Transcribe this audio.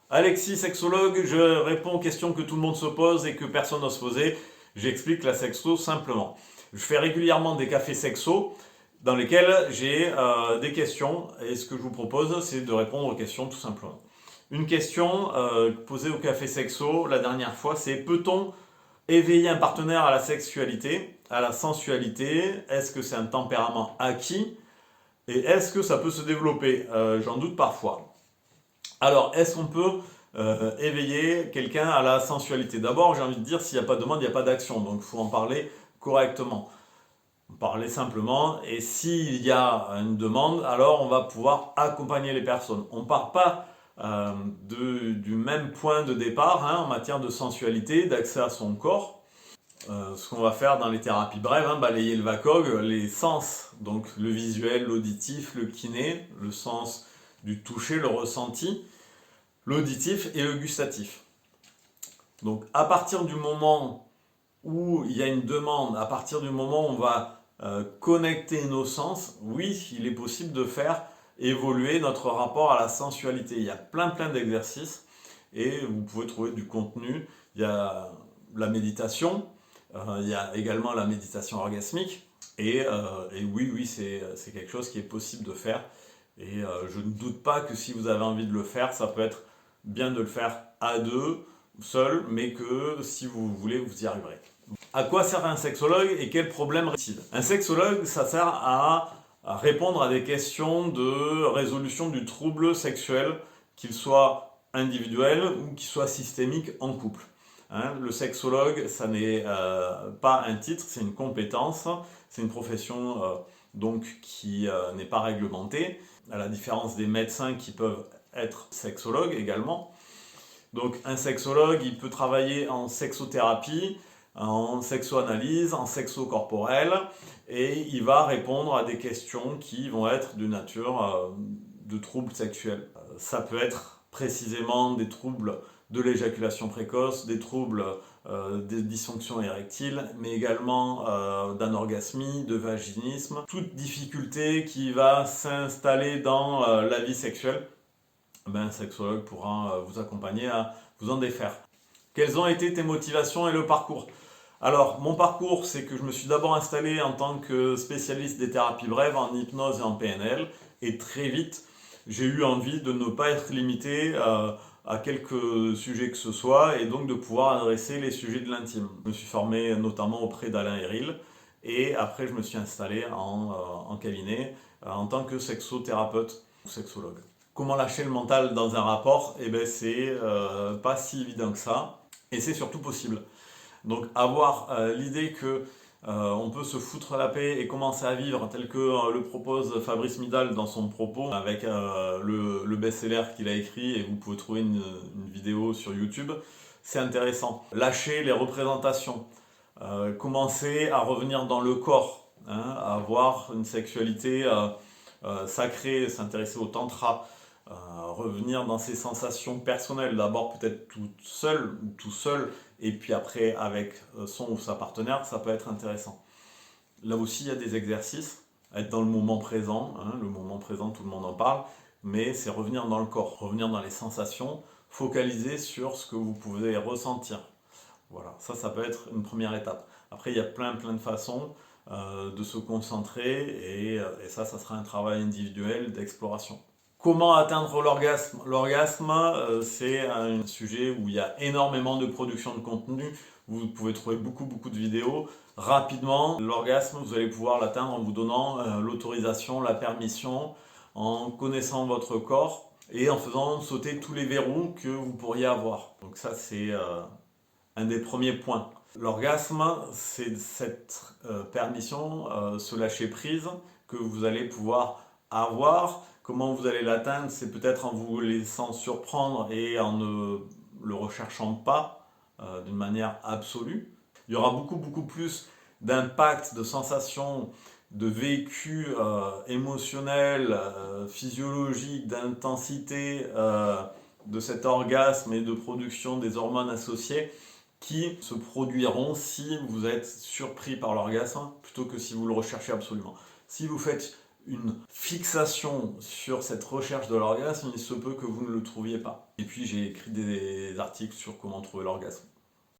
Alexis, sexologue, je réponds aux questions que tout le monde se pose et que personne n'ose poser. J'explique la sexo simplement. Je fais régulièrement des cafés sexo dans lesquels j'ai des questions et ce que je vous propose, c'est de répondre aux questions tout simplement. Une question posée au café sexo la dernière fois, c'est peut-on éveiller un partenaire à la sexualité, à la sensualité? Est-ce que c'est un tempérament acquis? Et est-ce que ça peut se développer? J'en doute parfois. Alors, est-ce qu'on peut éveiller quelqu'un à la sensualité? D'abord, j'ai envie de dire, s'il n'y a pas de demande, il n'y a pas d'action. Donc, il faut en parler correctement. Parler simplement. Et s'il y a une demande, alors on va pouvoir accompagner les personnes. On ne part pas du même point de départ en matière de sensualité, d'accès à son corps. Ce qu'on va faire dans les thérapies brèves, balayer le VACOG, les sens, donc le visuel, l'auditif, le kiné, le sens du toucher, le ressenti, l'auditif et le gustatif. Donc à partir du moment où il y a une demande, à partir du moment où on va connecter nos sens, oui, il est possible de faire évoluer notre rapport à la sensualité. Il y a plein d'exercices et vous pouvez trouver du contenu. Il y a la méditation, il y a également la méditation orgasmique et oui, c'est quelque chose qui est possible de faire. Et je ne doute pas que si vous avez envie de le faire, ça peut être bien de le faire à deux, seul, mais que si vous voulez, vous y arriverez. À quoi sert un sexologue et quels problèmes résout-il? Un sexologue, ça sert à répondre à des questions de résolution du trouble sexuel, qu'il soit individuel ou qu'il soit systémique en couple. Le sexologue, ça n'est pas un titre, c'est une compétence, c'est une profession donc qui n'est pas réglementée, à la différence des médecins qui peuvent être sexologues également. Donc un sexologue, il peut travailler en sexothérapie, en sexo-analyse, en sexo-corporel, et il va répondre à des questions qui vont être de nature de troubles sexuels. Ça peut être précisément des troubles de l'éjaculation précoce, des troubles des dysfonctions érectiles, mais également d'anorgasmie, de vaginisme, toute difficulté qui va s'installer dans la vie sexuelle. Un sexologue pourra vous accompagner à vous en défaire. Quelles ont été tes motivations et le parcours? Alors, mon parcours, c'est que je me suis d'abord installé en tant que spécialiste des thérapies brèves en hypnose et en PNL, et très vite, j'ai eu envie de ne pas être limité à quelques sujets que ce soit, et donc de pouvoir adresser les sujets de l'intime. Je me suis formé notamment auprès d'Alain Héril, et après je me suis installé en cabinet en tant que sexothérapeute ou sexologue. Comment lâcher le mental dans un rapport? Eh bien, c'est pas si évident que ça, et c'est surtout possible. Donc avoir l'idée que on peut se foutre la paix et commencer à vivre tel que le propose Fabrice Midal dans son propos avec le best-seller qu'il a écrit, et vous pouvez trouver une vidéo sur YouTube, c'est intéressant. Lâcher les représentations, commencer à revenir dans le corps, à avoir une sexualité sacrée, s'intéresser au tantra, revenir dans ses sensations personnelles, d'abord peut-être toute seule ou tout seul, et puis après avec son ou sa partenaire, ça peut être intéressant. Là aussi, il y a des exercices, être dans le moment présent, le moment présent, tout le monde en parle, mais c'est revenir dans le corps, revenir dans les sensations, focaliser sur ce que vous pouvez ressentir. Voilà, ça peut être une première étape. Après, il y a plein de façons de se concentrer, et ça sera un travail individuel d'exploration. Comment atteindre l'orgasme? L'orgasme, c'est un sujet où il y a énormément de production de contenu. Vous pouvez trouver beaucoup de vidéos. Rapidement, l'orgasme, vous allez pouvoir l'atteindre en vous donnant l'autorisation, la permission, en connaissant votre corps et en faisant sauter tous les verrous que vous pourriez avoir. Donc ça, c'est un des premiers points. L'orgasme, c'est cette permission, ce lâcher prise que vous allez pouvoir avoir. Comment vous allez l'atteindre? C'est peut-être en vous laissant surprendre et en ne le recherchant pas d'une manière absolue. Il y aura beaucoup plus d'impact, de sensations, de vécu émotionnel, physiologique, d'intensité de cet orgasme et de production des hormones associées qui se produiront si vous êtes surpris par l'orgasme plutôt que si vous le recherchez absolument. Si vous faites une fixation sur cette recherche de l'orgasme, il se peut que vous ne le trouviez pas. Et puis j'ai écrit des articles sur comment trouver l'orgasme.